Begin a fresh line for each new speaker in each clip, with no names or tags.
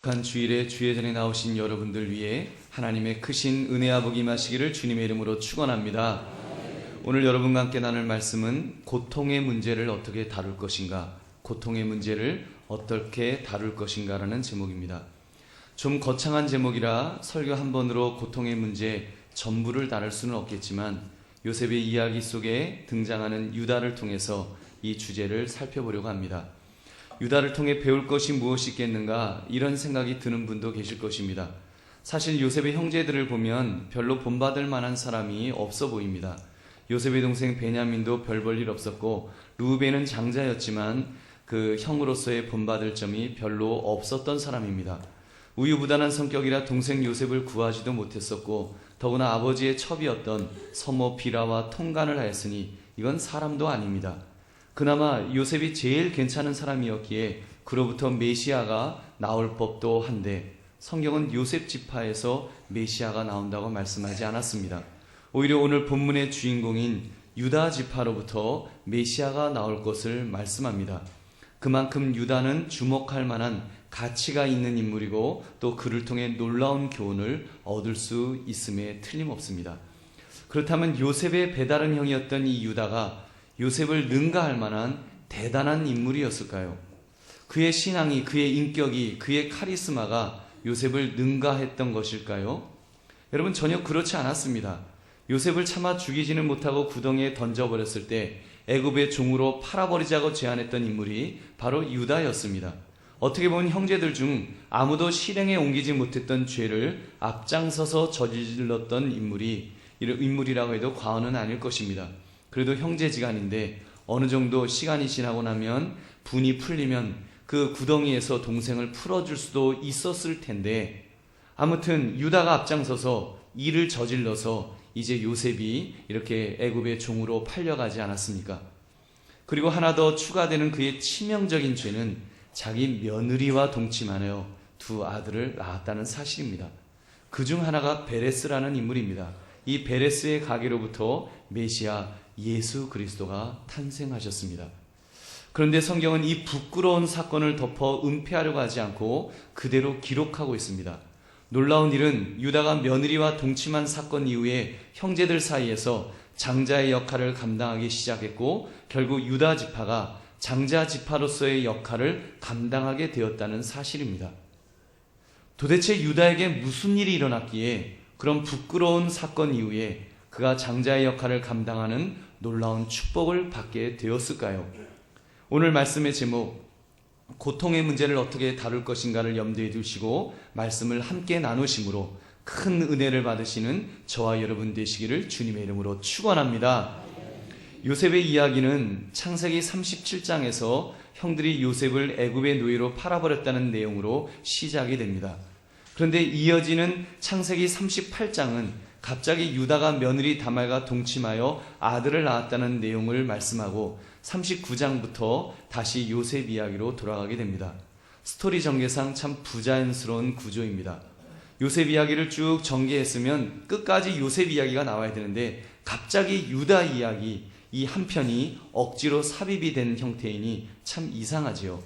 한 주일에 주의 전에 나오신 여러분들 위해 하나님의 크신 은혜와 복이 임하시기를 주님의 이름으로 축원합니다. 오늘 여러분과 함께 나눌 말씀은 고통의 문제를 어떻게 다룰 것인가, 고통의 문제를 어떻게 다룰 것인가라는 제목입니다. 좀 거창한 제목이라 설교 한 번으로 고통의 문제 전부를 다룰 수는 없겠지만 요셉의 이야기 속에 등장하는 유다를 통해서 이 주제를 살펴보려고 합니다. 유다를 통해 배울 것이 무엇이 있겠는가, 이런 생각이 드는 분도 계실 것입니다. 사실 요셉의 형제들을 보면 별로 본받을 만한 사람이 없어 보입니다. 요셉의 동생 베냐민도 별 볼 일 없었고, 루벤은 장자였지만 그 형으로서의 본받을 점이 별로 없었던 사람입니다. 우유부단한 성격이라 동생 요셉을 구하지도 못했었고, 더구나 아버지의 첩이었던 서모 비라와 통간을 하였으니 이건 사람도 아닙니다. 그나마 요셉이 제일 괜찮은 사람이었기에 그로부터 메시아가 나올 법도 한데, 성경은 요셉 지파에서 메시아가 나온다고 말씀하지 않았습니다. 오히려 오늘 본문의 주인공인 유다 지파로부터 메시아가 나올 것을 말씀합니다. 그만큼 유다는 주목할 만한 가치가 있는 인물이고, 또 그를 통해 놀라운 교훈을 얻을 수 있음에 틀림없습니다. 그렇다면 요셉의 배다른 형이었던 이 유다가 요셉을 능가할 만한 대단한 인물이었을까요? 그의 신앙이, 그의 인격이, 그의 카리스마가 요셉을 능가했던 것일까요? 여러분, 전혀 그렇지 않았습니다. 요셉을 차마 죽이지는 못하고 구덩이에 던져버렸을 때 애굽의 종으로 팔아버리자고 제안했던 인물이 바로 유다였습니다. 어떻게 보면 형제들 중 아무도 실행에 옮기지 못했던 죄를 앞장서서 저질렀던 인물이라고 해도 과언은 아닐 것입니다. 그래도 형제지간인데 어느 정도 시간이 지나고 나면 분이 풀리면 그 구덩이에서 동생을 풀어줄 수도 있었을 텐데, 아무튼 유다가 앞장서서 일을 저질러서 이제 요셉이 이렇게 애굽의 종으로 팔려가지 않았습니까? 그리고 하나 더 추가되는 그의 치명적인 죄는 자기 며느리와 동침하여 두 아들을 낳았다는 사실입니다. 그 중 하나가 베레스라는 인물입니다. 이 베레스의 가게로부터 메시아 예수 그리스도가 탄생하셨습니다. 그런데 성경은 이 부끄러운 사건을 덮어 은폐하려고 하지 않고 그대로 기록하고 있습니다. 놀라운 일은 유다가 며느리와 동침한 사건 이후에 형제들 사이에서 장자의 역할을 감당하기 시작했고, 결국 유다 지파가 장자 지파로서의 역할을 감당하게 되었다는 사실입니다. 도대체 유다에게 무슨 일이 일어났기에 그런 부끄러운 사건 이후에 그가 장자의 역할을 감당하는 놀라운 축복을 받게 되었을까요? 오늘 말씀의 제목, 고통의 문제를 어떻게 다룰 것인가를 염두에 두시고 말씀을 함께 나누심으로 큰 은혜를 받으시는 저와 여러분 되시기를 주님의 이름으로 축원합니다. 요셉의 이야기는 창세기 37장에서 형들이 요셉을 애굽의 노예로 팔아버렸다는 내용으로 시작이 됩니다. 그런데 이어지는 창세기 38장은 갑자기 유다가 며느리 다말과 동침하여 아들을 낳았다는 내용을 말씀하고 39장부터 다시 요셉 이야기로 돌아가게 됩니다. 스토리 전개상 참 부자연스러운 구조입니다. 요셉 이야기를 쭉 전개했으면 끝까지 요셉 이야기가 나와야 되는데 갑자기 유다 이야기, 이 한 편이 억지로 삽입이 된 형태이니 참 이상하지요.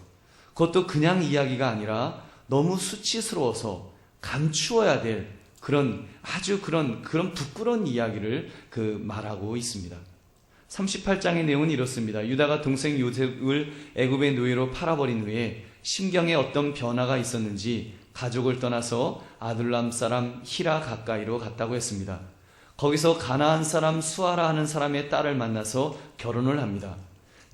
그것도 그냥 이야기가 아니라 너무 수치스러워서 감추어야 될 그런 부끄러운 이야기를 말하고 있습니다. 38장의 내용은 이렇습니다. 유다가 동생 요셉을 애굽의 노예로 팔아버린 후에 심경에 어떤 변화가 있었는지 가족을 떠나서 아둘람 사람 히라 가까이로 갔다고 했습니다. 거기서 가나안 사람 수아라 하는 사람의 딸을 만나서 결혼을 합니다.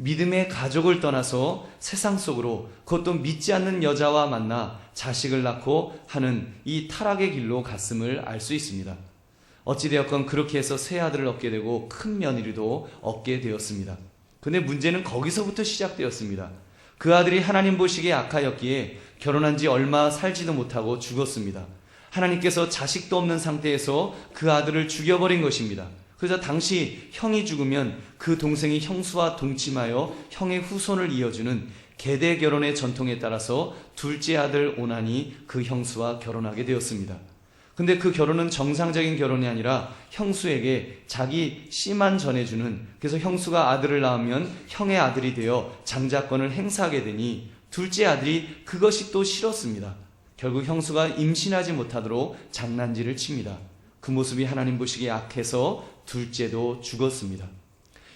믿음의 가족을 떠나서 세상 속으로, 그것도 믿지 않는 여자와 만나 자식을 낳고 하는 이 타락의 길로 갔음을 알 수 있습니다. 어찌되었건 그렇게 해서 세 아들을 얻게 되고 큰 며느리도 얻게 되었습니다. 근데 문제는 거기서부터 시작되었습니다. 그 아들이 하나님 보시기에 악하였기에 결혼한 지 얼마 살지도 못하고 죽었습니다. 하나님께서 자식도 없는 상태에서 그 아들을 죽여버린 것입니다. 그래서 당시 형이 죽으면 그 동생이 형수와 동침하여 형의 후손을 이어주는 계대 결혼의 전통에 따라서 둘째 아들 오난이 그 형수와 결혼하게 되었습니다. 근데 그 결혼은 정상적인 결혼이 아니라 형수에게 자기 씨만 전해주는, 그래서 형수가 아들을 낳으면 형의 아들이 되어 장자권을 행사하게 되니 둘째 아들이 그것이 또 싫었습니다. 결국 형수가 임신하지 못하도록 장난질을 칩니다. 그 모습이 하나님 보시기에 악해서 둘째도 죽었습니다.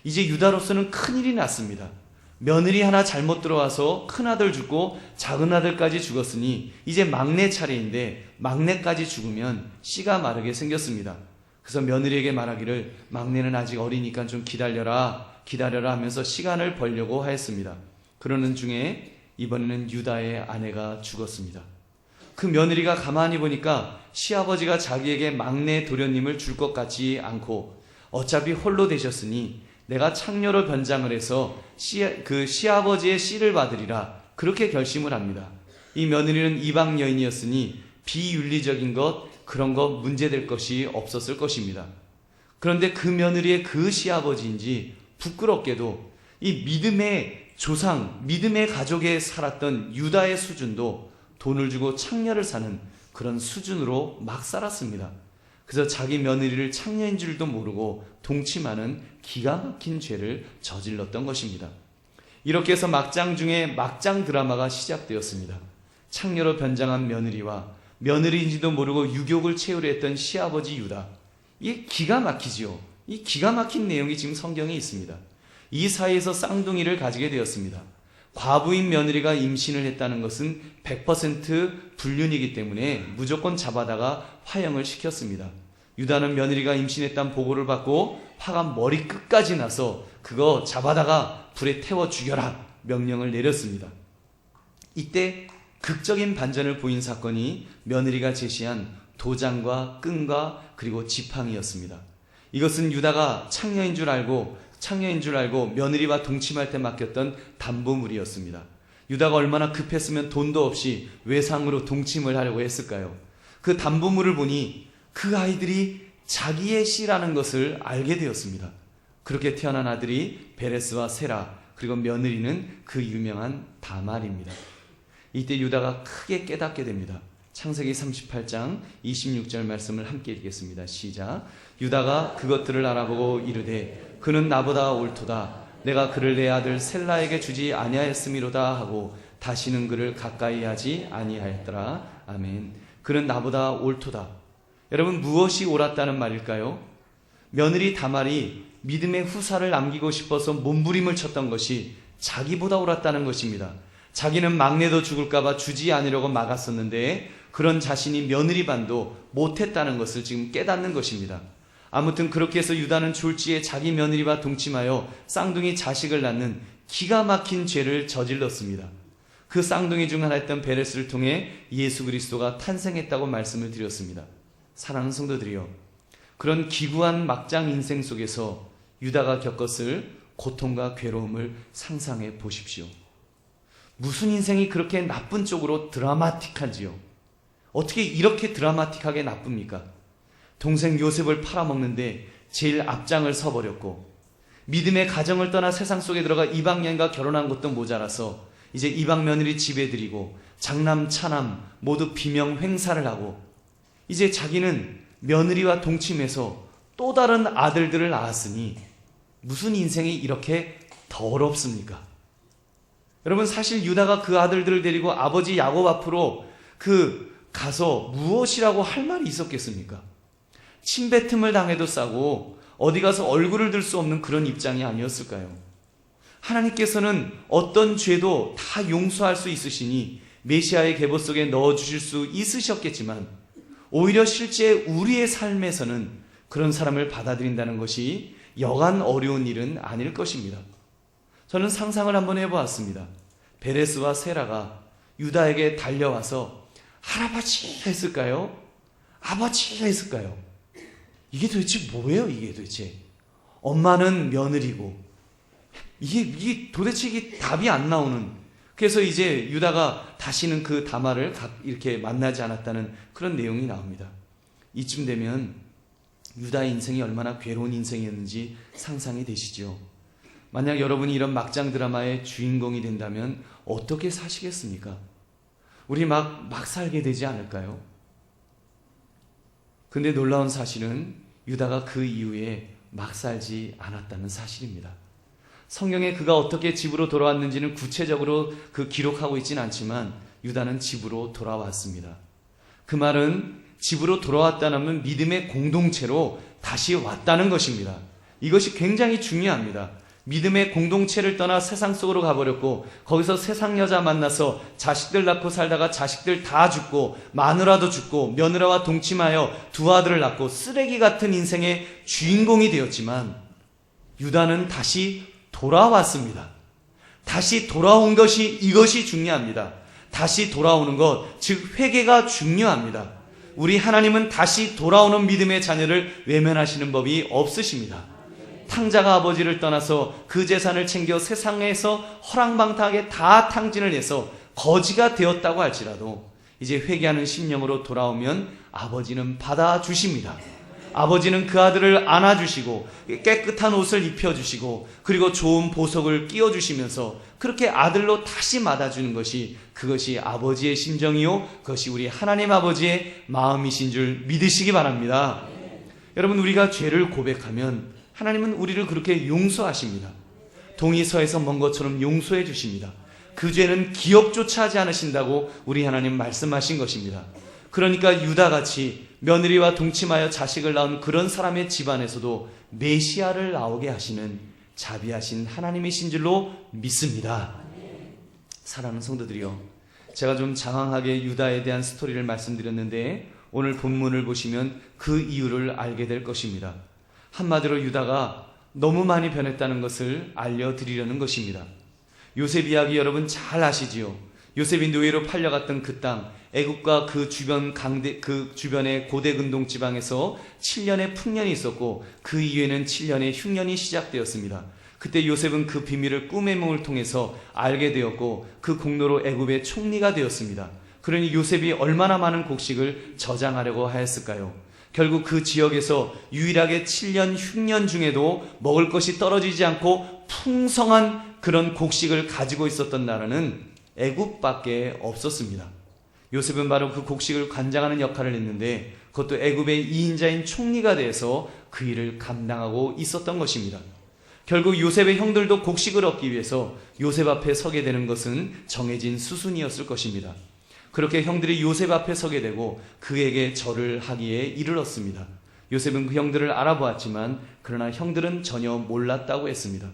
이제 유다로서는 큰일이 났습니다. 며느리 하나 잘못 들어와서 큰아들 죽고 작은아들까지 죽었으니 이제 막내 차례인데 막내까지 죽으면 씨가 마르게 생겼습니다. 그래서 며느리에게 말하기를 막내는 아직 어리니까 좀 기다려라 하면서 시간을 벌려고 하였습니다. 그러는 중에 이번에는 유다의 아내가 죽었습니다. 그 며느리가 가만히 보니까 시아버지가 자기에게 막내 도련님을 줄 것 같지 않고 어차피 홀로 되셨으니 내가 창녀로 변장을 해서 그 시아버지의 씨를 받으리라 그렇게 결심을 합니다. 이 며느리는 이방 여인이었으니 비윤리적인 것 그런 거 문제될 것이 없었을 것입니다. 그런데 그 며느리의 그 시아버지인지 부끄럽게도 이 믿음의 조상, 믿음의 가족에 살았던 유다의 수준도 돈을 주고 창녀를 사는 그런 수준으로 막 살았습니다. 그래서 자기 며느리를 창녀인 줄도 모르고 동침하는 기가 막힌 죄를 저질렀던 것입니다. 이렇게 해서 막장 중에 막장 드라마가 시작되었습니다. 창녀로 변장한 며느리와 며느리인지도 모르고 유욕을 채우려 했던 시아버지 유다. 이게 기가 막히지요. 이 기가 막힌 내용이 지금 성경에 있습니다. 이 사이에서 쌍둥이를 가지게 되었습니다. 과부인 며느리가 임신을 했다는 것은 100% 불륜이기 때문에 무조건 잡아다가 화형을 시켰습니다. 유다는 며느리가 임신했다는 보고를 받고 화가 머리 끝까지 나서 그거 잡아다가 불에 태워 죽여라 명령을 내렸습니다. 이때 극적인 반전을 보인 사건이 며느리가 제시한 도장과 끈과 그리고 지팡이였습니다. 이것은 유다가 창녀인 줄 알고 며느리와 동침할 때 맡겼던 담보물이었습니다. 유다가 얼마나 급했으면 돈도 없이 외상으로 동침을 하려고 했을까요? 그 담보물을 보니 그 아이들이 자기의 씨라는 것을 알게 되었습니다. 그렇게 태어난 아들이 베레스와 세라, 그리고 며느리는 그 유명한 다말입니다. 이때 유다가 크게 깨닫게 됩니다. 창세기 38장 26절 말씀을 함께 읽겠습니다. 시작. 유다가 그것들을 알아보고 이르되 그는 나보다 옳도다. 내가 그를 내 아들 셀라에게 주지 아니하였음이로다 하고 다시는 그를 가까이 하지 아니하였더라. 아멘. 그는 나보다 옳도다. 여러분, 무엇이 옳았다는 말일까요? 며느리 다말이 믿음의 후사를 남기고 싶어서 몸부림을 쳤던 것이 자기보다 옳았다는 것입니다. 자기는 막내도 죽을까봐 주지 않으려고 막았었는데 그런 자신이 며느리 반도 못했다는 것을 지금 깨닫는 것입니다. 아무튼 그렇게 해서 유다는 졸지에 자기 며느리와 동침하여 쌍둥이 자식을 낳는 기가 막힌 죄를 저질렀습니다. 그 쌍둥이 중 하나였던 베레스를 통해 예수 그리스도가 탄생했다고 말씀을 드렸습니다. 사랑하는 성도들이여, 그런 기구한 막장 인생 속에서 유다가 겪었을 고통과 괴로움을 상상해 보십시오. 무슨 인생이 그렇게 나쁜 쪽으로 드라마틱한지요? 어떻게 이렇게 드라마틱하게 나쁩니까? 동생 요셉을 팔아먹는데 제일 앞장을 서버렸고, 믿음의 가정을 떠나 세상 속에 들어가 이방 여인과 결혼한 것도 모자라서 이제 이방 며느리 집에 들이고 장남 차남 모두 비명 횡사를 하고, 이제 자기는 며느리와 동침해서 또 다른 아들들을 낳았으니 무슨 인생이 이렇게 더럽습니까? 여러분, 사실 유다가 그 아들들을 데리고 아버지 야곱 앞으로 가서 무엇이라고 할 말이 있었겠습니까? 침뱉음을 당해도 싸고 어디 가서 얼굴을 들 수 없는 그런 입장이 아니었을까요? 하나님께서는 어떤 죄도 다 용서할 수 있으시니 메시아의 계보 속에 넣어주실 수 있으셨겠지만, 오히려 실제 우리의 삶에서는 그런 사람을 받아들인다는 것이 여간 어려운 일은 아닐 것입니다. 저는 상상을 한번 해보았습니다. 베레스와 세라가 유다에게 달려와서 할아버지 했을까요? 아버지 했을까요? 이게 도대체 뭐예요? 이게 도대체 엄마는 며느리고 이게 도대체 이게 답이 안 나오는. 그래서 이제 유다가 다시는 그 다말을 이렇게 만나지 않았다는 그런 내용이 나옵니다. 이쯤 되면 유다의 인생이 얼마나 괴로운 인생이었는지 상상이 되시죠? 만약 여러분이 이런 막장 드라마의 주인공이 된다면 어떻게 사시겠습니까? 우리 막 살게 되지 않을까요? 근데 놀라운 사실은 유다가 그 이후에 막 살지 않았다는 사실입니다. 성경에 그가 어떻게 집으로 돌아왔는지는 구체적으로 기록하고 있지는 않지만 유다는 집으로 돌아왔습니다. 그 말은 집으로 돌아왔다는 믿음의 공동체로 다시 왔다는 것입니다. 이것이 굉장히 중요합니다. 믿음의 공동체를 떠나 세상 속으로 가버렸고 거기서 세상 여자 만나서 자식들 낳고 살다가 자식들 다 죽고 마누라도 죽고 며느라와 동침하여 두 아들을 낳고 쓰레기 같은 인생의 주인공이 되었지만 유다는 다시 돌아왔습니다. 다시 돌아온 것이 이것이 중요합니다. 다시 돌아오는 것, 즉 회개가 중요합니다. 우리 하나님은 다시 돌아오는 믿음의 자녀를 외면하시는 법이 없으십니다. 탕자가 아버지를 떠나서 그 재산을 챙겨 세상에서 허랑방탕하게 다 탕진을 해서 거지가 되었다고 할지라도 이제 회개하는 심령으로 돌아오면 아버지는 받아주십니다. 아버지는 그 아들을 안아주시고 깨끗한 옷을 입혀주시고 그리고 좋은 보석을 끼워주시면서 그렇게 아들로 다시 맞아주는 것이 그것이 아버지의 심정이요 그것이 우리 하나님 아버지의 마음이신 줄 믿으시기 바랍니다. 여러분, 우리가 죄를 고백하면 하나님은 우리를 그렇게 용서하십니다. 동이 서에서 먼 것처럼 용서해 주십니다. 그 죄는 기억조차 하지 않으신다고 우리 하나님 말씀하신 것입니다. 그러니까 유다같이 며느리와 동침하여 자식을 낳은 그런 사람의 집안에서도 메시아를 나오게 하시는 자비하신 하나님이신 줄로 믿습니다. 사랑하는 성도들이요, 제가 좀 장황하게 유다에 대한 스토리를 말씀드렸는데 오늘 본문을 보시면 그 이유를 알게 될 것입니다. 한마디로 유다가 너무 많이 변했다는 것을 알려드리려는 것입니다. 요셉 이야기 여러분 잘 아시지요? 요셉이 노예로 팔려갔던 그 땅, 애굽과 그 주변의 고대 근동 지방에서 7년의 풍년이 있었고 그 이후에는 7년의 흉년이 시작되었습니다. 그때 요셉은 그 비밀을 꿈의夢을 통해서 알게 되었고 그 공로로 애굽의 총리가 되었습니다. 그러니 요셉이 얼마나 많은 곡식을 저장하려고 하였을까요? 결국 그 지역에서 유일하게 7년 흉년 중에도 먹을 것이 떨어지지 않고 풍성한 그런 곡식을 가지고 있었던 나라는 애굽밖에 없었습니다. 요셉은 바로 그 곡식을 관장하는 역할을 했는데 그것도 애굽의 2인자인 총리가 돼서 그 일을 감당하고 있었던 것입니다. 결국 요셉의 형들도 곡식을 얻기 위해서 요셉 앞에 서게 되는 것은 정해진 수순이었을 것입니다. 그렇게 형들이 요셉 앞에 서게 되고 그에게 절을 하기에 이르렀습니다. 요셉은 그 형들을 알아보았지만 그러나 형들은 전혀 몰랐다고 했습니다.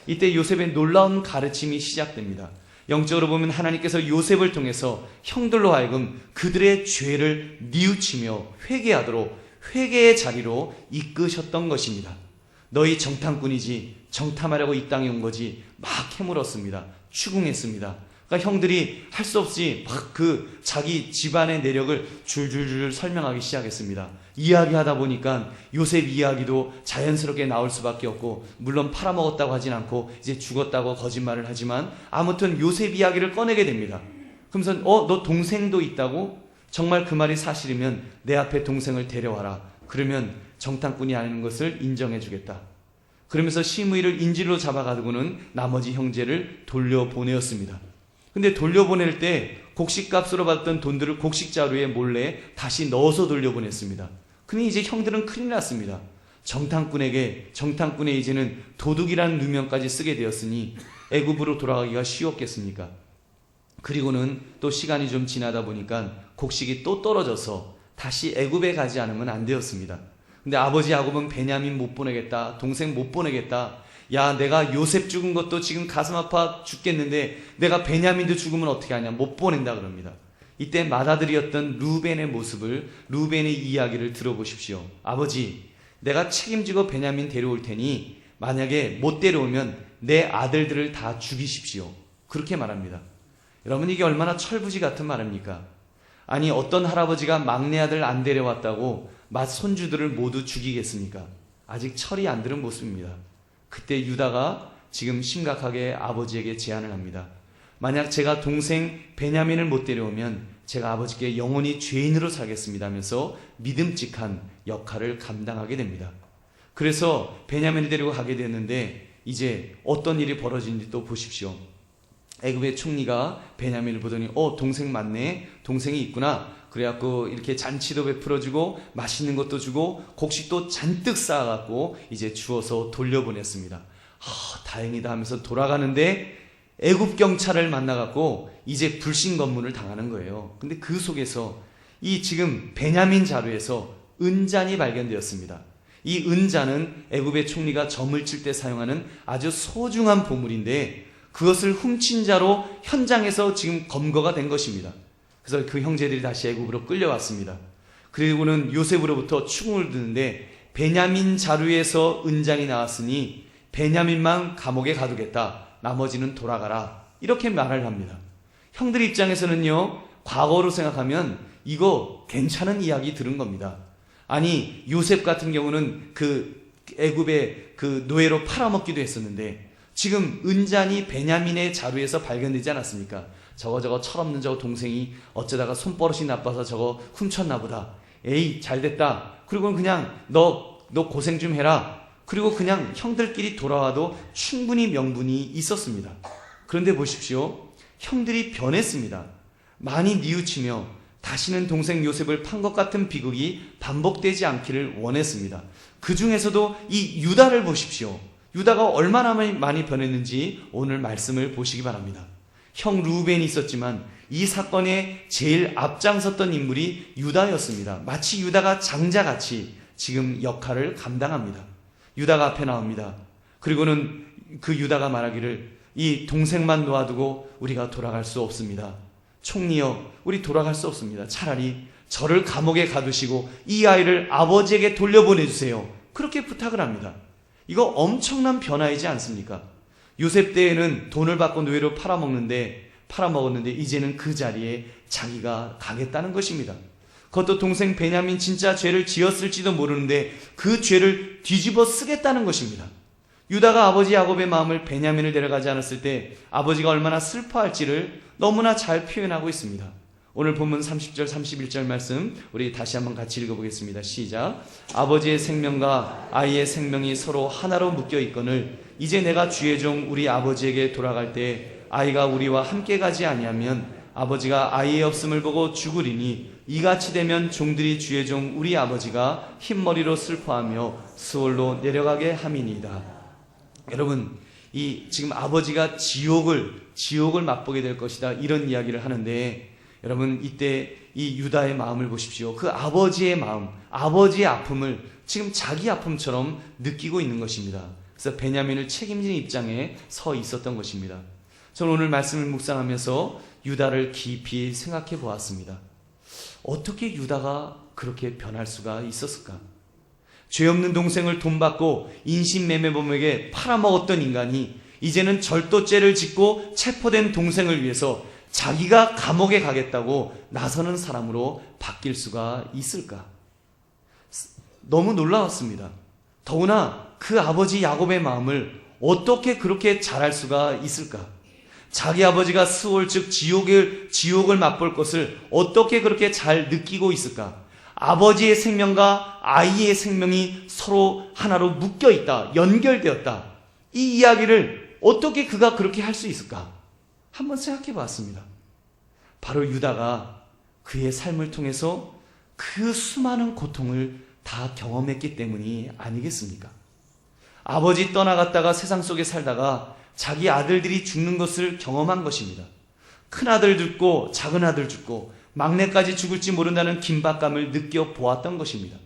이때 요셉의 놀라운 가르침이 시작됩니다. 영적으로 보면 하나님께서 요셉을 통해서 형들로 하여금 그들의 죄를 뉘우치며 회개하도록 회개의 자리로 이끄셨던 것입니다. 너희 정탐꾼이지 정탐하려고 이 땅에 온 거지 막 캐물었습니다. 추궁했습니다. 그러니까 형들이 할 수 없이 막 그 자기 집안의 내력을 줄줄줄 설명하기 시작했습니다. 이야기하다 보니까 요셉 이야기도 자연스럽게 나올 수밖에 없고, 물론 팔아먹었다고 하진 않고 이제 죽었다고 거짓말을 하지만 아무튼 요셉 이야기를 꺼내게 됩니다. 그러면서 너 동생도 있다고? 정말 그 말이 사실이면 내 앞에 동생을 데려와라. 그러면 정탐꾼이 아닌 것을 인정해 주겠다. 그러면서 시므이를 인질로 잡아가지고는 나머지 형제를 돌려보내었습니다. 근데 돌려보낼 때 곡식값으로 받던 돈들을 곡식자루에 몰래 다시 넣어서 돌려보냈습니다. 그러니 이제 형들은 큰일 났습니다. 정탐꾼의 이제는 도둑이라는 누명까지 쓰게 되었으니 애굽으로 돌아가기가 쉬웠겠습니까? 그리고는 또 시간이 좀 지나다 보니까 곡식이 또 떨어져서 다시 애굽에 가지 않으면 안 되었습니다. 근데 아버지 야곱은 베냐민 못 보내겠다, 동생 못 보내겠다. 야, 내가 요셉 죽은 것도 지금 가슴 아파 죽겠는데 내가 베냐민도 죽으면 어떻게 하냐, 못 보낸다 그럽니다. 이때 맏아들이었던 루벤의 모습을, 루벤의 이야기를 들어보십시오. 아버지, 내가 책임지고 베냐민 데려올 테니 만약에 못 데려오면 내 아들들을 다 죽이십시오. 그렇게 말합니다. 여러분, 이게 얼마나 철부지 같은 말입니까? 아니, 어떤 할아버지가 막내 아들 안 데려왔다고 맏손주들을 모두 죽이겠습니까? 아직 철이 안 들은 모습입니다. 그때 유다가 지금 심각하게 아버지에게 제안을 합니다. 만약 제가 동생 베냐민을 못 데려오면 제가 아버지께 영원히 죄인으로 살겠습니다 하면서 믿음직한 역할을 감당하게 됩니다. 그래서 베냐민을 데리고 가게 됐는데 이제 어떤 일이 벌어지는지 또 보십시오. 애굽의 총리가 베냐민을 보더니 동생 맞네, 동생이 있구나. 그래갖고 이렇게 잔치도 베풀어주고 맛있는 것도 주고 곡식도 잔뜩 쌓아갖고 이제 주워서 돌려보냈습니다. 다행이다 하면서 돌아가는데 애굽 경찰을 만나갖고 이제 불신 검문을 당하는 거예요. 근데 그 속에서 이 지금 베냐민 자루에서 은잔이 발견되었습니다. 이 은잔은 애굽의 총리가 점을 칠 때 사용하는 아주 소중한 보물인데 그것을 훔친 자로 현장에서 지금 검거가 된 것입니다. 그래서 그 형제들이 다시 애굽으로 끌려왔습니다. 그리고는 요셉으로부터 추궁을 듣는데 베냐민 자루에서 은잔이 나왔으니 베냐민만 감옥에 가두겠다. 나머지는 돌아가라. 이렇게 말을 합니다. 형들 입장에서는요, 과거로 생각하면 이거 괜찮은 이야기 들은 겁니다. 아니, 요셉 같은 경우는 그 애굽의 그 노예로 팔아먹기도 했었는데 지금 은잔이 베냐민의 자루에서 발견되지 않았습니까? 저거 철없는 저 동생이 어쩌다가 손버릇이 나빠서 저거 훔쳤나 보다. 에이, 잘됐다. 그리고 그냥 너 고생 좀 해라. 그리고 그냥 형들끼리 돌아와도 충분히 명분이 있었습니다. 그런데 보십시오. 형들이 변했습니다. 많이 뉘우치며 다시는 동생 요셉을 판 것 같은 비극이 반복되지 않기를 원했습니다. 그 중에서도 이 유다를 보십시오. 유다가 얼마나 많이 변했는지 오늘 말씀을 보시기 바랍니다. 형 루벤이 있었지만 이 사건에 제일 앞장섰던 인물이 유다였습니다. 마치 유다가 장자같이 지금 역할을 감당합니다. 유다가 앞에 나옵니다. 그리고는 그 유다가 말하기를 이 동생만 놓아두고 우리가 돌아갈 수 없습니다. 총리여, 우리 돌아갈 수 없습니다. 차라리 저를 감옥에 가두시고 이 아이를 아버지에게 돌려보내주세요. 그렇게 부탁을 합니다. 이거 엄청난 변화이지 않습니까? 요셉 때에는 돈을 받고 노예로 팔아먹었는데 이제는 그 자리에 자기가 가겠다는 것입니다. 그것도 동생 베냐민 진짜 죄를 지었을지도 모르는데 그 죄를 뒤집어 쓰겠다는 것입니다. 유다가 아버지 야곱의 마음을 베냐민을 데려가지 않았을 때 아버지가 얼마나 슬퍼할지를 너무나 잘 표현하고 있습니다. 오늘 본문 30절 31절 말씀 우리 다시 한번 같이 읽어보겠습니다. 시작. 아버지의 생명과 아이의 생명이 서로 하나로 묶여 있거늘 이제 내가 주의 종 우리 아버지에게 돌아갈 때 아이가 우리와 함께 가지 아니하면 아버지가 아이의 없음을 보고 죽으리니 이같이 되면 종들이 주의 종 우리 아버지가 흰머리로 슬퍼하며 수월로 내려가게 함이니이다. 여러분, 이 지금 아버지가 지옥을 맛보게 될 것이다, 이런 이야기를 하는데 여러분, 이때 이 유다의 마음을 보십시오. 그 아버지의 마음, 아버지의 아픔을 지금 자기 아픔처럼 느끼고 있는 것입니다. 그래서 베냐민을 책임지는 입장에 서 있었던 것입니다. 저는 오늘 말씀을 묵상하면서 유다를 깊이 생각해 보았습니다. 어떻게 유다가 그렇게 변할 수가 있었을까? 죄 없는 동생을 돈 받고 인신매매범에게 팔아먹었던 인간이 이제는 절도죄를 짓고 체포된 동생을 위해서 자기가 감옥에 가겠다고 나서는 사람으로 바뀔 수가 있을까? 너무 놀라웠습니다. 더구나 그 아버지 야곱의 마음을 어떻게 그렇게 잘할 수가 있을까? 자기 아버지가 스올 즉 지옥을 맛볼 것을 어떻게 그렇게 잘 느끼고 있을까? 아버지의 생명과 아이의 생명이 서로 하나로 묶여 있다, 연결되었다. 이 이야기를 어떻게 그가 그렇게 할 수 있을까? 한번 생각해 봤습니다. 바로 유다가 그의 삶을 통해서 그 수많은 고통을 다 경험했기 때문이 아니겠습니까? 아버지 떠나갔다가 세상 속에 살다가 자기 아들들이 죽는 것을 경험한 것입니다. 큰 아들 죽고 작은 아들 죽고 막내까지 죽을지 모른다는 긴박감을 느껴보았던 것입니다.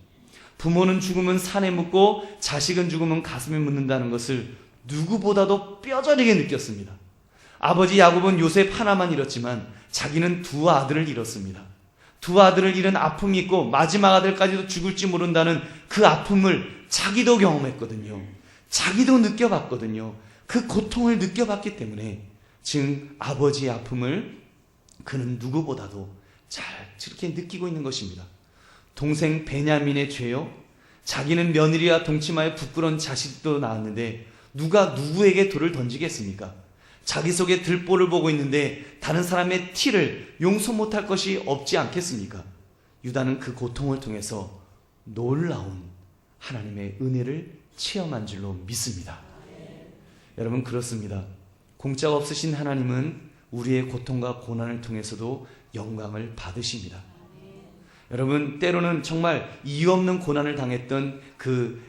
부모는 죽으면 산에 묻고 자식은 죽으면 가슴에 묻는다는 것을 누구보다도 뼈저리게 느꼈습니다. 아버지 야곱은 요셉 하나만 잃었지만 자기는 두 아들을 잃었습니다. 두 아들을 잃은 아픔이 있고 마지막 아들까지도 죽을지 모른다는 그 아픔을 자기도 경험했거든요. 자기도 느껴봤거든요. 그 고통을 느껴봤기 때문에 지금 아버지의 아픔을 그는 누구보다도 잘 저렇게 느끼고 있는 것입니다. 동생 베냐민의 죄요? 자기는 며느리와 동침하여 부끄러운 자식도 낳았는데 누가 누구에게 돌을 던지겠습니까? 자기 속에 들보를 보고 있는데 다른 사람의 티를 용서 못할 것이 없지 않겠습니까? 유다는 그 고통을 통해서 놀라운 하나님의 은혜를 체험한 줄로 믿습니다. 여러분, 그렇습니다. 공짜가 없으신 하나님은 우리의 고통과 고난을 통해서도 영광을 받으십니다. 여러분, 때로는 정말 이유 없는 고난을 당했던 그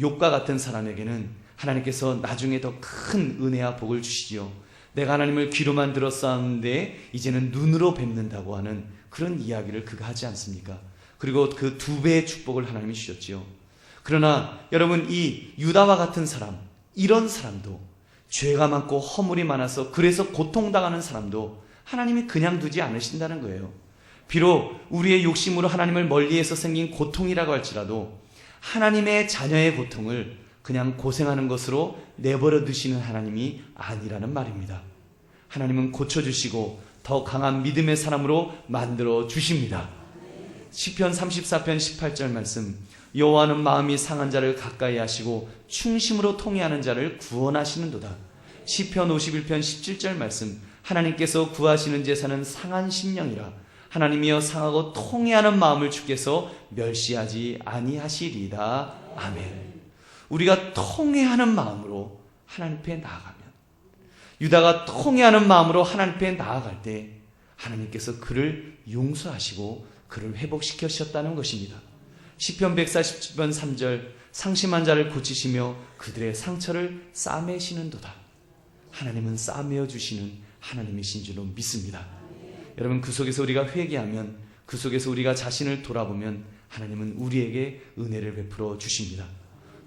욕과 같은 사람에게는 하나님께서 나중에 더 큰 은혜와 복을 주시지요. 내가 하나님을 귀로만 들었었는데 이제는 눈으로 뵙는다고 하는 그런 이야기를 그가 하지 않습니까? 그리고 그 2배의 축복을 하나님이 주셨지요. 그러나 여러분, 이 유다와 같은 사람, 이런 사람도 죄가 많고 허물이 많아서 그래서 고통당하는 사람도 하나님이 그냥 두지 않으신다는 거예요. 비록 우리의 욕심으로 하나님을 멀리해서 생긴 고통이라고 할지라도 하나님의 자녀의 고통을 그냥 고생하는 것으로 내버려 두시는 하나님이 아니라는 말입니다. 하나님은 고쳐주시고 더 강한 믿음의 사람으로 만들어 주십니다. 시편 34편 18절 말씀, 여호와는 마음이 상한 자를 가까이 하시고 충심으로 통회하는 자를 구원하시는도다. 시편 51편 17절 말씀, 하나님께서 구하시는 제사는 상한 심령이라 하나님이여 상하고 통회하는 마음을 주께서 멸시하지 아니하시리이다. 아멘. 우리가 통회하는 마음으로 하나님 앞에 나아가면, 유다가 통회하는 마음으로 하나님 앞에 나아갈 때 하나님께서 그를 용서하시고 그를 회복시키셨다는 것입니다. 시편 140편 3절, 상심한 자를 고치시며 그들의 상처를 싸매시는도다. 하나님은 싸매어 주시는 하나님이신 줄로 믿습니다. 여러분, 그 속에서 우리가 회개하면, 그 속에서 우리가 자신을 돌아보면 하나님은 우리에게 은혜를 베풀어 주십니다.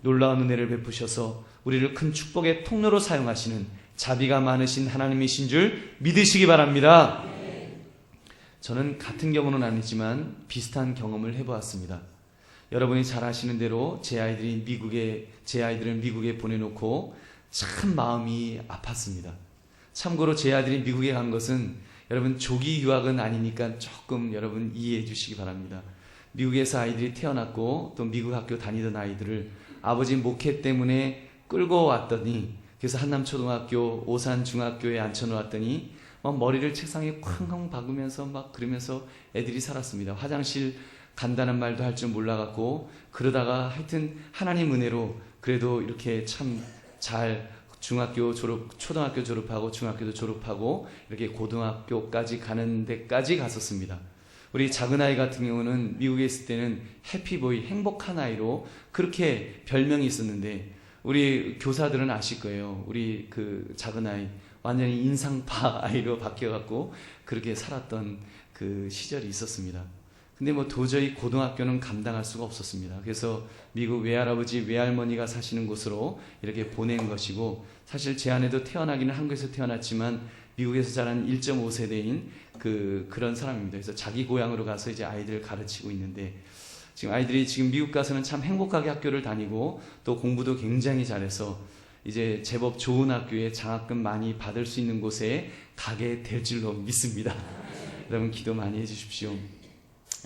놀라운 은혜를 베푸셔서 우리를 큰 축복의 통로로 사용하시는 자비가 많으신 하나님이신 줄 믿으시기 바랍니다. 저는 같은 경우는 아니지만 비슷한 경험을 해보았습니다. 여러분이 잘 아시는 대로 제 아이들은 미국에 보내놓고 참 마음이 아팠습니다. 참고로 제 아들이 미국에 간 것은 여러분 조기 유학은 아니니까 조금 여러분 이해해 주시기 바랍니다. 미국에서 아이들이 태어났고 또 미국 학교 다니던 아이들을 아버지 목회 때문에 끌고 왔더니, 그래서 한남초등학교, 오산중학교에 앉혀놓았더니 막 머리를 책상에 쾅쾅 박으면서 막 그러면서 애들이 살았습니다. 화장실 간다는 말도 할 줄 몰라갖고, 그러다가 하여튼 하나님 은혜로 그래도 이렇게 참 잘 중학교 졸업, 초등학교 졸업하고 중학교도 졸업하고 이렇게 고등학교까지 가는 데까지 갔었습니다. 우리 작은 아이 같은 경우는 미국에 있을 때는 해피보이, 행복한 아이로 그렇게 별명이 있었는데, 우리 교사들은 아실 거예요. 우리 그 작은 아이 완전히 인상파 아이로 바뀌어갖고 그렇게 살았던 그 시절이 있었습니다. 근데 뭐 도저히 고등학교는 감당할 수가 없었습니다. 그래서 미국 외할아버지, 외할머니가 사시는 곳으로 이렇게 보낸 것이고, 사실 제 아내도 태어나기는 한국에서 태어났지만 미국에서 자란 1.5세대인 그런 사람입니다. 그래서 자기 고향으로 가서 이제 아이들을 가르치고 있는데, 지금 아이들이 지금 미국 가서는 참 행복하게 학교를 다니고 또 공부도 굉장히 잘해서 이제 제법 좋은 학교에 장학금 많이 받을 수 있는 곳에 가게 될 줄로 믿습니다. 여러분 기도 많이 해주십시오.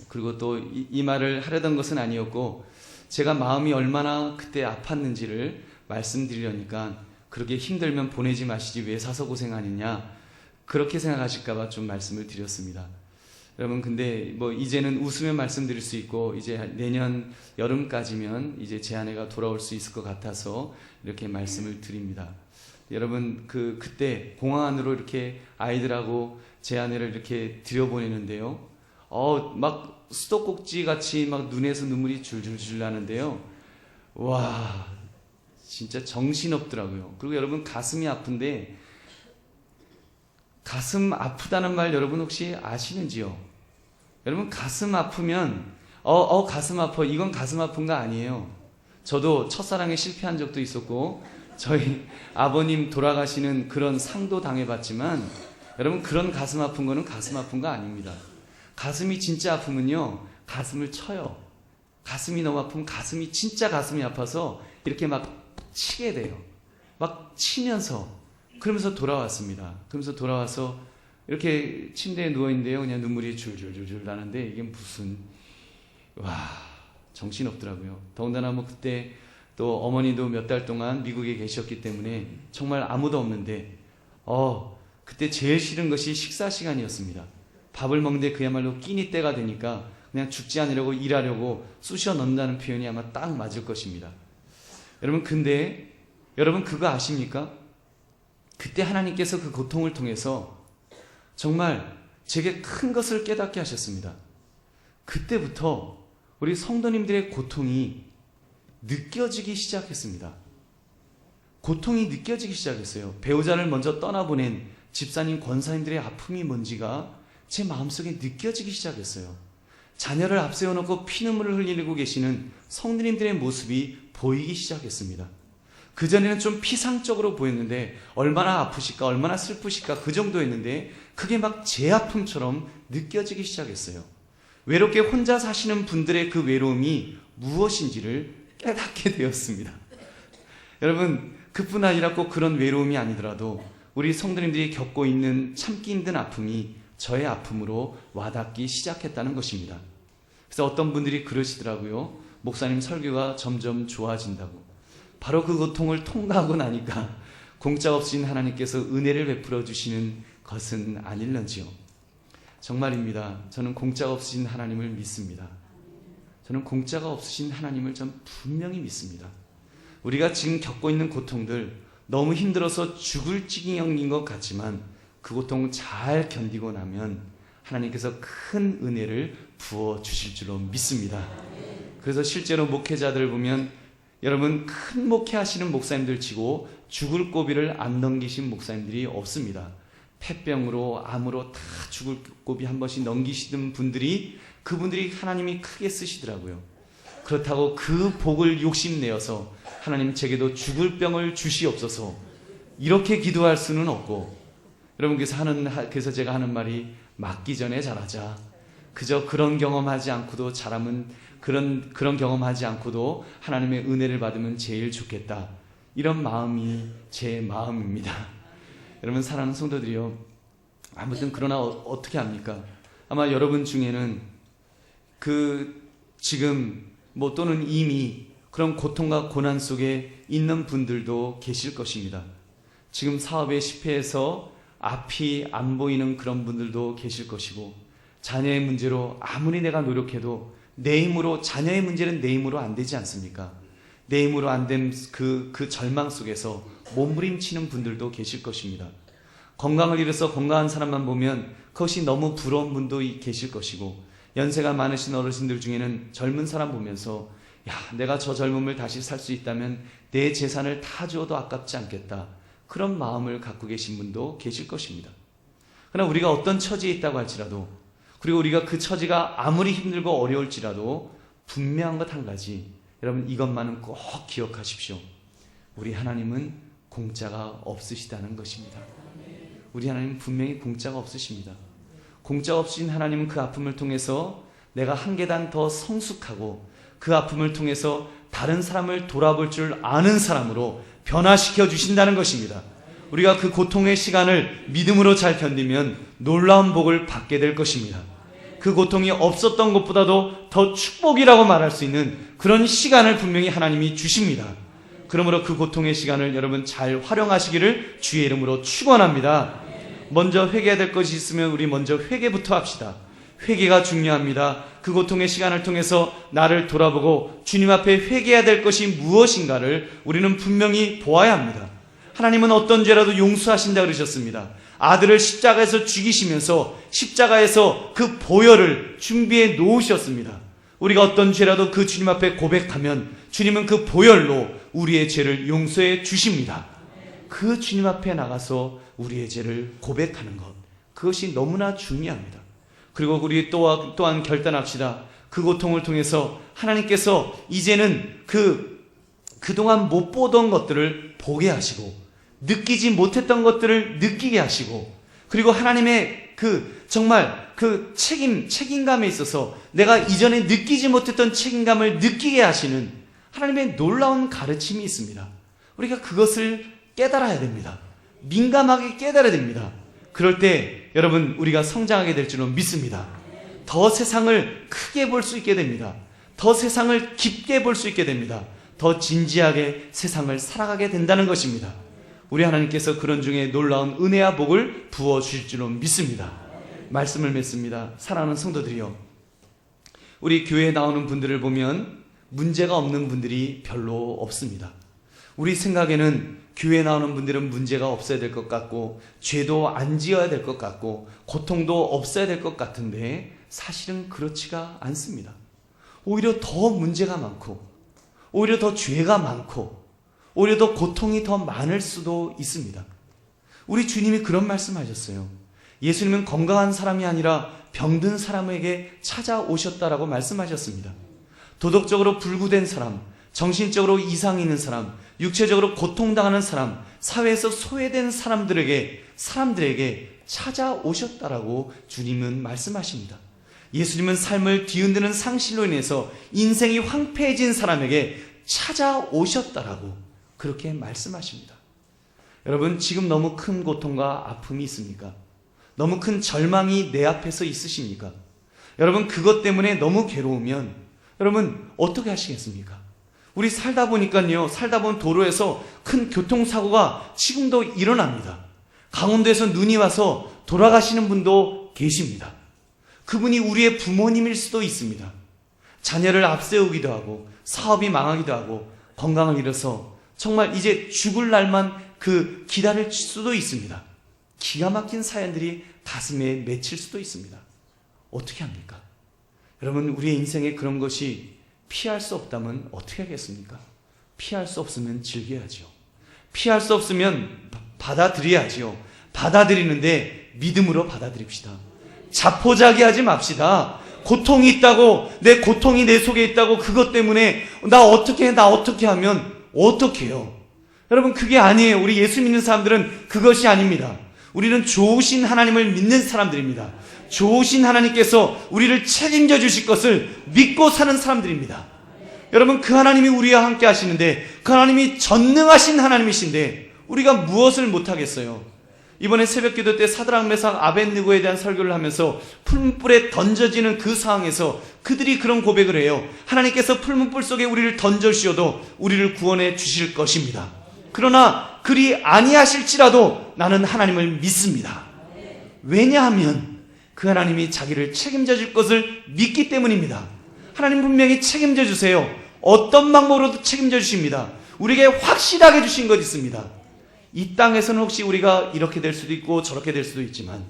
그리고 또 이 말을 하려던 것은 아니었고, 제가 마음이 얼마나 그때 아팠는지를 말씀드리려니까 그렇게 힘들면 보내지 마시지 왜 사서 고생하느냐 그렇게 생각하실까봐 좀 말씀을 드렸습니다. 여러분, 근데 뭐 이제는 웃으며 말씀드릴 수 있고, 이제 내년 여름까지면 이제 제 아내가 돌아올 수 있을 것 같아서 이렇게 말씀을 드립니다. 여러분, 그때 공항 안으로 이렇게 아이들하고 제 아내를 이렇게 들여보내는데요. 막 수도꼭지 같이 막 눈에서 눈물이 줄줄줄 나는데요. 와, 진짜 정신없더라고요. 그리고 여러분, 가슴이 아픈데, 가슴 아프다는 말 여러분 혹시 아시는지요? 여러분, 가슴 아프면 가슴 아파, 이건 가슴 아픈 거 아니에요. 저도 첫사랑에 실패한 적도 있었고 저희 아버님 돌아가시는 그런 상도 당해봤지만, 여러분, 그런 가슴 아픈 거는 가슴 아픈 거 아닙니다. 가슴이 진짜 아프면요, 가슴을 쳐요. 가슴이 너무 아프면 가슴이 진짜 가슴이 아파서 이렇게 막 치게 돼요. 막 치면서, 그러면서 돌아왔습니다. 그러면서 돌아와서 이렇게 침대에 누워있는데요, 그냥 눈물이 줄줄줄줄 나는데, 이게 무슨, 정신없더라고요. 더군다나 뭐 그때 또 어머니도 몇 달 동안 미국에 계셨기 때문에 정말 아무도 없는데, 그때 제일 싫은 것이 식사 시간이었습니다. 밥을 먹는데 그야말로 끼니 때가 되니까 그냥 죽지 않으려고 일하려고 쑤셔 넣는다는 표현이 아마 딱 맞을 것입니다. 여러분, 근데 여러분 그거 아십니까? 그때 하나님께서 그 고통을 통해서 정말 제게 큰 것을 깨닫게 하셨습니다. 그때부터 우리 성도님들의 고통이 느껴지기 시작했습니다. 고통이 느껴지기 시작했어요. 배우자를 먼저 떠나보낸 집사님, 권사님들의 아픔이 뭔지가 제 마음속에 느껴지기 시작했어요. 자녀를 앞세워놓고 피눈물을 흘리고 계시는 성도님들의 모습이 보이기 시작했습니다. 그전에는 좀 피상적으로 보였는데 얼마나 아프실까, 얼마나 슬프실까 그 정도였는데 그게 막 제 아픔처럼 느껴지기 시작했어요. 외롭게 혼자 사시는 분들의 그 외로움이 무엇인지를 깨닫게 되었습니다. 여러분, 그뿐 아니라 꼭 그런 외로움이 아니더라도 우리 성도님들이 겪고 있는 참기 힘든 아픔이 저의 아픔으로 와닿기 시작했다는 것입니다. 그래서 어떤 분들이 그러시더라고요. 목사님 설교가 점점 좋아진다고. 바로 그 고통을 통과하고 나니까 공짜없인 하나님께서 은혜를 베풀어 주시는 것은 아닐런지요. 정말입니다. 저는 공짜가 없으신 하나님을 믿습니다. 저는 공짜가 없으신 하나님을 전 분명히 믿습니다. 우리가 지금 겪고 있는 고통들 너무 힘들어서 죽을 지경인 것 같지만 그 고통 잘 견디고 나면 하나님께서 큰 은혜를 부어주실 줄로 믿습니다. 그래서 실제로 목회자들을 보면 여러분, 큰 목회하시는 목사님들 치고 죽을 고비를 안 넘기신 목사님들이 없습니다. 폐병으로, 암으로 다 죽을 고비 한 번씩 넘기시던 분들이, 그분들이 하나님이 크게 쓰시더라고요. 그렇다고 그 복을 욕심내어서 하나님 제게도 죽을 병을 주시옵소서 이렇게 기도할 수는 없고, 여러분, 그래서 제가 하는 말이 맞기 전에 잘하자. 그저 그런 경험하지 않고도 잘하면 그런 경험하지 않고도 하나님의 은혜를 받으면 제일 좋겠다. 이런 마음이 제 마음입니다. 여러분, 사랑하는 성도들이요. 아무튼 그러나 어떻게 합니까? 아마 여러분 중에는 지금 또는 이미 그런 고통과 고난 속에 있는 분들도 계실 것입니다. 지금 사업에 실패해서 앞이 안 보이는 그런 분들도 계실 것이고, 자녀의 문제로 아무리 내가 노력해도 자녀의 문제는 내 힘으로 안 되지 않습니까? 내 힘으로 안 된 그 절망 속에서 몸부림치는 분들도 계실 것입니다. 건강을 잃어서 건강한 사람만 보면 그것이 너무 부러운 분도 계실 것이고, 연세가 많으신 어르신들 중에는 젊은 사람 보면서 내가 저 젊음을 다시 살 수 있다면 내 재산을 다 주어도 아깝지 않겠다. 그런 마음을 갖고 계신 분도 계실 것입니다. 그러나 우리가 어떤 처지에 있다고 할지라도, 그리고 우리가 그 처지가 아무리 힘들고 어려울지라도 분명한 것 한 가지, 여러분, 이것만은 꼭 기억하십시오. 우리 하나님은 공짜가 없으시다는 것입니다. 우리 하나님은 분명히 공짜가 없으십니다. 공짜 없으신 하나님은 그 아픔을 통해서 내가 한 계단 더 성숙하고 그 아픔을 통해서 다른 사람을 돌아볼 줄 아는 사람으로 변화시켜 주신다는 것입니다. 우리가 그 고통의 시간을 믿음으로 잘 견디면 놀라운 복을 받게 될 것입니다. 그 고통이 없었던 것보다도 더 축복이라고 말할 수 있는 그런 시간을 분명히 하나님이 주십니다. 그러므로 그 고통의 시간을 여러분 잘 활용하시기를 주의 이름으로 축원합니다. 먼저 회개해야 될 것이 있으면 우리 먼저 회개부터 합시다. 회개가 중요합니다. 그 고통의 시간을 통해서 나를 돌아보고 주님 앞에 회개해야 될 것이 무엇인가를 우리는 분명히 보아야 합니다. 하나님은 어떤 죄라도 용서하신다 그러셨습니다. 아들을 십자가에서 죽이시면서 십자가에서 그 보혈을 준비해 놓으셨습니다. 우리가 어떤 죄라도 그 주님 앞에 고백하면 주님은 그 보혈로 우리의 죄를 용서해 주십니다. 그 주님 앞에 나가서 우리의 죄를 고백하는 것, 그것이 너무나 중요합니다. 그리고 우리 또한 결단합시다. 그 고통을 통해서 하나님께서 이제는 그동안 못 보던 것들을 보게 하시고, 느끼지 못했던 것들을 느끼게 하시고, 그리고 하나님의 정말 책임감에 있어서 내가 이전에 느끼지 못했던 책임감을 느끼게 하시는 하나님의 놀라운 가르침이 있습니다. 우리가 그것을 깨달아야 됩니다. 민감하게 깨달아야 됩니다. 그럴 때 여러분, 우리가 성장하게 될 줄로 믿습니다. 더 세상을 크게 볼 수 있게 됩니다. 더 세상을 깊게 볼 수 있게 됩니다. 더 진지하게 세상을 살아가게 된다는 것입니다. 우리 하나님께서 그런 중에 놀라운 은혜와 복을 부어주실 줄로 믿습니다. 말씀을 맺습니다. 사랑하는 성도들이요, 우리 교회에 나오는 분들을 보면 문제가 없는 분들이 별로 없습니다. 우리 생각에는 교회에 나오는 분들은 문제가 없어야 될 것 같고, 죄도 안 지어야 될 것 같고, 고통도 없어야 될 것 같은데 사실은 그렇지가 않습니다. 오히려 더 문제가 많고, 오히려 더 죄가 많고, 오히려 더 고통이 더 많을 수도 있습니다. 우리 주님이 그런 말씀하셨어요. 예수님은 건강한 사람이 아니라 병든 사람에게 찾아오셨다라고 말씀하셨습니다. 도덕적으로 불구된 사람, 정신적으로 이상이 있는 사람, 육체적으로 고통당하는 사람, 사회에서 소외된 사람들에게 찾아오셨다라고 주님은 말씀하십니다. 예수님은 삶을 뒤흔드는 상실로 인해서 인생이 황폐해진 사람에게 찾아오셨다라고 그렇게 말씀하십니다. 여러분, 지금 너무 큰 고통과 아픔이 있습니까? 너무 큰 절망이 내 앞에서 있으십니까? 여러분, 그것 때문에 너무 괴로우면 여러분 어떻게 하시겠습니까? 우리 살다 보니까요, 살다 보면 도로에서 큰 교통사고가 지금도 일어납니다. 강원도에서 눈이 와서 돌아가시는 분도 계십니다. 그분이 우리의 부모님일 수도 있습니다. 자녀를 앞세우기도 하고 사업이 망하기도 하고 건강을 잃어서 정말 이제 죽을 날만 기다릴 수도 있습니다. 기가 막힌 사연들이 가슴에 맺힐 수도 있습니다. 어떻게 합니까? 여러분, 우리의 인생에 그런 것이 피할 수 없다면 어떻게 하겠습니까? 피할 수 없으면 즐겨야죠. 피할 수 없으면 받아들여야죠. 받아들이는데 믿음으로 받아들입시다. 자포자기하지 맙시다. 고통이 있다고, 내 고통이 내 속에 있다고 그것 때문에 나 어떻게 하면 어떻게 해요? 여러분, 그게 아니에요. 우리 예수 믿는 사람들은 그것이 아닙니다. 우리는 좋으신 하나님을 믿는 사람들입니다. 좋으신 하나님께서 우리를 책임져 주실 것을 믿고 사는 사람들입니다. 여러분, 그 하나님이 우리와 함께 하시는데, 그 하나님이 전능하신 하나님이신데 우리가 무엇을 못하겠어요? 이번에 새벽기도 때 사드락 메삭 아벳느고에 대한 설교를 하면서 풀문불에 던져지는 그 상황에서 그들이 그런 고백을 해요. 하나님께서 풀문불 속에 우리를 던져주셔도 우리를 구원해 주실 것입니다. 그러나 그리 아니하실지라도 나는 하나님을 믿습니다. 왜냐하면 그 하나님이 자기를 책임져 줄 것을 믿기 때문입니다. 하나님 분명히 책임져 주세요. 어떤 방법으로도 책임져 주십니다. 우리에게 확실하게 주신 것 있습니다. 이 땅에서는 혹시 우리가 이렇게 될 수도 있고 저렇게 될 수도 있지만,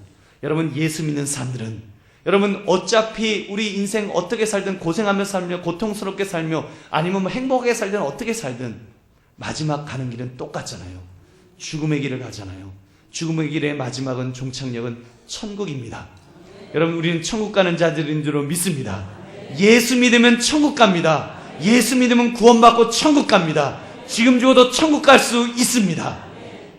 여러분, 예수 믿는 사람들은 여러분 어차피 우리 인생 어떻게 살든, 고생하며 살며 고통스럽게 살며 아니면 행복하게 살든 어떻게 살든 마지막 가는 길은 똑같잖아요. 죽음의 길을 가잖아요. 죽음의 길의 마지막은, 종착역은 천국입니다. 여러분, 우리는 천국 가는 자들인 줄 믿습니다. 예수 믿으면 천국 갑니다. 예수 믿으면 구원받고 천국 갑니다. 지금 죽어도 천국 갈 수 있습니다.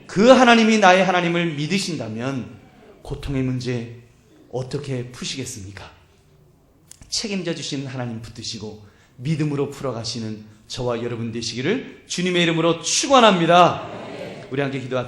그 하나님이 나의 하나님을 믿으신다면 고통의 문제 어떻게 푸시겠습니까? 책임져 주시는 하나님 붙드시고 믿음으로 풀어가시는 저와 여러분 되시기를 주님의 이름으로 축원합니다. 우리 함께 기도합시다.